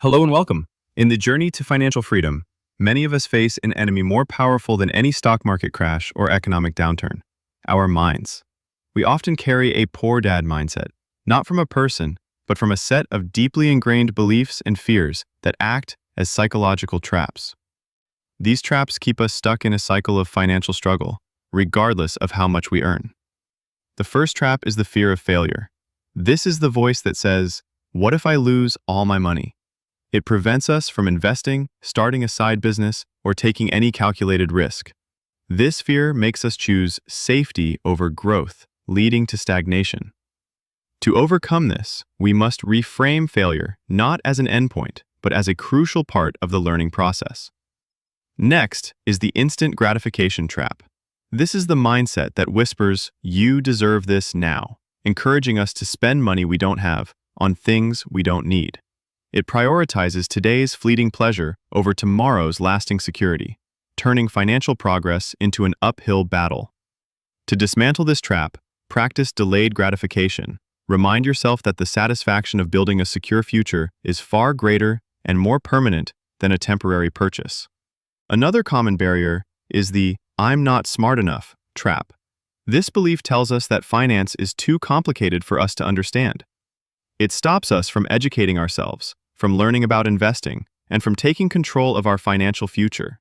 Hello and welcome. In the journey to financial freedom, many of us face an enemy more powerful than any stock market crash or economic downturn: our minds. We often carry a poor dad mindset, not from a person, but from a set of deeply ingrained beliefs and fears that act as psychological traps. These traps keep us stuck in a cycle of financial struggle, regardless of how much we earn. The first trap is the fear of failure. This is the voice that says, "What if I lose all my money?" It prevents us from investing, starting a side business, or taking any calculated risk. This fear makes us choose safety over growth, leading to stagnation. To overcome this, we must reframe failure not as an endpoint, but as a crucial part of the learning process. Next is the instant gratification trap. This is the mindset that whispers, "You deserve this now," encouraging us to spend money we don't have on things we don't need. It prioritizes today's fleeting pleasure over tomorrow's lasting security, turning financial progress into an uphill battle. To dismantle this trap, practice delayed gratification. Remind yourself that the satisfaction of building a secure future is far greater and more permanent than a temporary purchase. Another common barrier is the "I'm not smart enough" trap. This belief tells us that finance is too complicated for us to understand. It stops us from educating ourselves, from learning about investing, and from taking control of our financial future.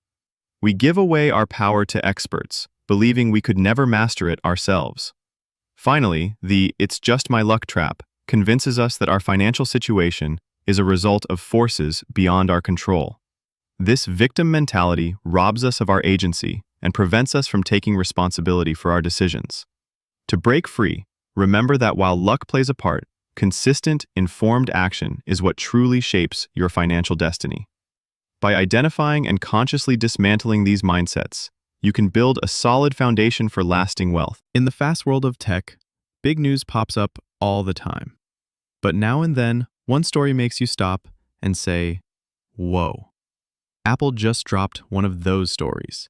We give away our power to experts, believing we could never master it ourselves. Finally, the "it's just my luck" trap convinces us that our financial situation is a result of forces beyond our control. This victim mentality robs us of our agency and prevents us from taking responsibility for our decisions. To break free, remember that while luck plays a part, consistent, informed action is what truly shapes your financial destiny. By identifying and consciously dismantling these mindsets, you can build a solid foundation for lasting wealth. In the fast world of tech, big news pops up all the time. But now and then, one story makes you stop and say, "Whoa." Apple just dropped one of those stories.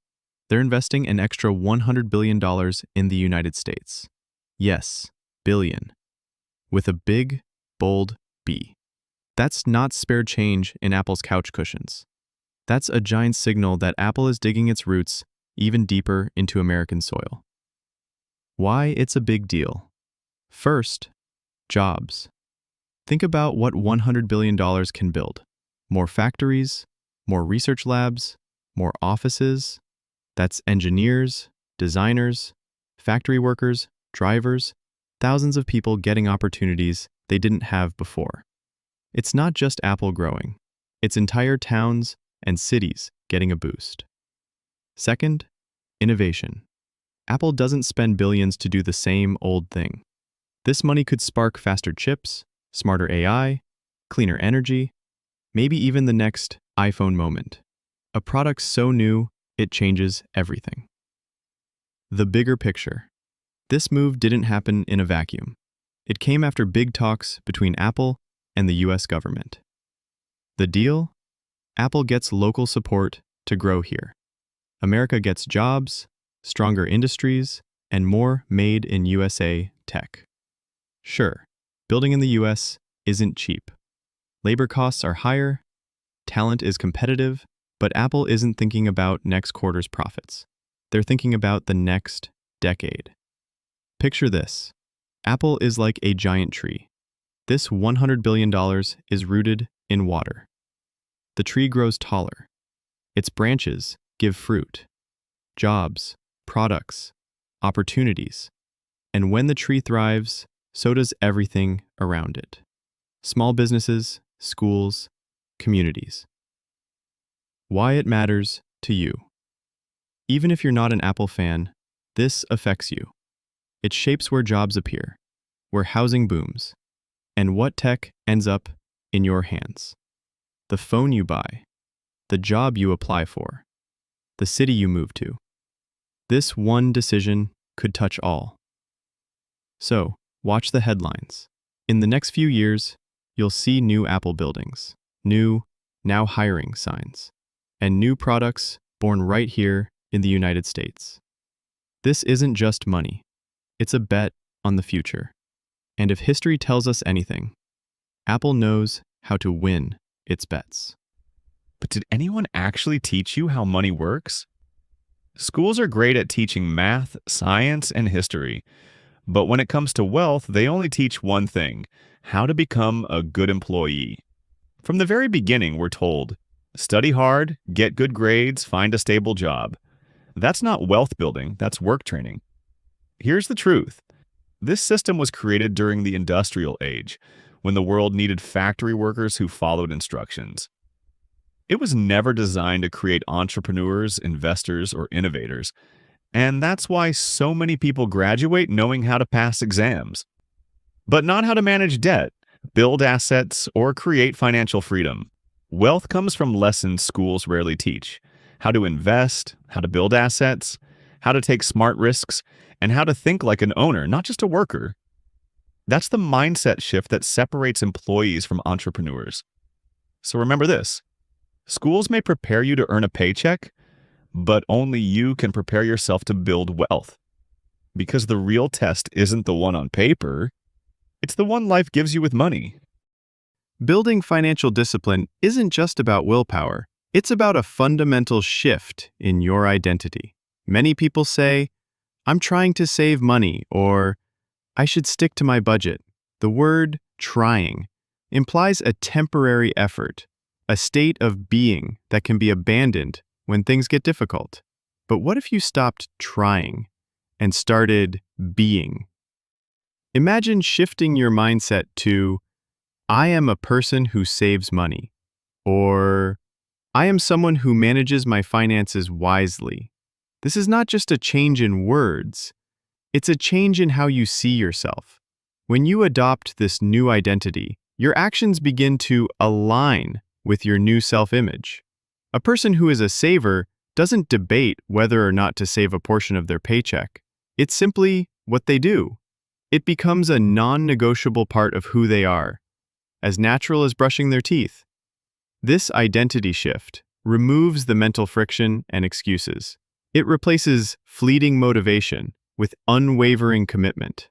They're investing an extra $100 billion in the United States. Yes, billion. With a big, bold B. That's not spare change in Apple's couch cushions. That's a giant signal that Apple is digging its roots even deeper into American soil. Why it's a big deal? First, jobs. Think about what $100 billion can build. More factories, more research labs, more offices. That's engineers, designers, factory workers, drivers, thousands of people getting opportunities they didn't have before. It's not just Apple growing. It's entire towns and cities getting a boost. Second, innovation. Apple doesn't spend billions to do the same old thing. This money could spark faster chips, smarter AI, cleaner energy, maybe even the next iPhone moment. A product so new, it changes everything. The bigger picture. This move didn't happen in a vacuum. It came after big talks between Apple and the US government. The deal? Apple gets local support to grow here. America gets jobs, stronger industries, and more made in USA tech. Sure, building in the US isn't cheap. Labor costs are higher, talent is competitive, but Apple isn't thinking about next quarter's profits. They're thinking about the next decade. Picture this. Apple is like a giant tree. This $100 billion is rooted in water. The tree grows taller. Its branches give fruit, jobs, products, opportunities. And when the tree thrives, so does everything around it. Small businesses, schools, communities. Why it matters to you. Even if you're not an Apple fan, this affects you. It shapes where jobs appear, where housing booms, and what tech ends up in your hands. The phone you buy, the job you apply for, the city you move to. This one decision could touch all. So, watch the headlines. In the next few years, you'll see new Apple buildings, new, now hiring signs, and new products born right here in the United States. This isn't just money. It's a bet on the future. And if history tells us anything, Apple knows how to win its bets. But did anyone actually teach you how money works? Schools are great at teaching math, science, and history. But when it comes to wealth, they only teach one thing: how to become a good employee. From the very beginning, we're told, study hard, get good grades, find a stable job. That's not wealth building, that's work training. Here's the truth. This system was created during the industrial age, when the world needed factory workers who followed instructions. It was never designed to create entrepreneurs, investors, or innovators. And that's why so many people graduate knowing how to pass exams, but not how to manage debt, build assets, or create financial freedom. Wealth comes from lessons schools rarely teach: how to invest, how to build assets, how to take smart risks, and how to think like an owner, not just a worker. That's the mindset shift that separates employees from entrepreneurs. So remember this: schools may prepare you to earn a paycheck, but only you can prepare yourself to build wealth. Because the real test isn't the one on paper, it's the one life gives you with money. Building financial discipline isn't just about willpower. It's about a fundamental shift in your identity. Many people say, "I'm trying to save money," or "I should stick to my budget." The word "trying" implies a temporary effort, a state of being that can be abandoned when things get difficult. But what if you stopped trying and started being? Imagine shifting your mindset to, "I am a person who saves money," or "I am someone who manages my finances wisely." This is not just a change in words, it's a change in how you see yourself. When you adopt this new identity, your actions begin to align with your new self-image. A person who is a saver doesn't debate whether or not to save a portion of their paycheck. It's simply what they do. It becomes a non-negotiable part of who they are, as natural as brushing their teeth. This identity shift removes the mental friction and excuses. It replaces fleeting motivation with unwavering commitment.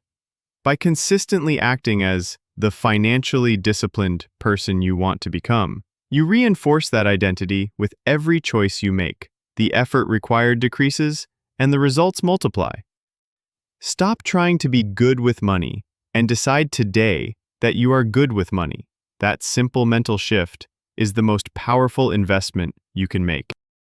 By consistently acting as the financially disciplined person you want to become, you reinforce that identity with every choice you make. The effort required decreases, and the results multiply. Stop trying to be good with money and decide today that you are good with money. That simple mental shift is the most powerful investment you can make.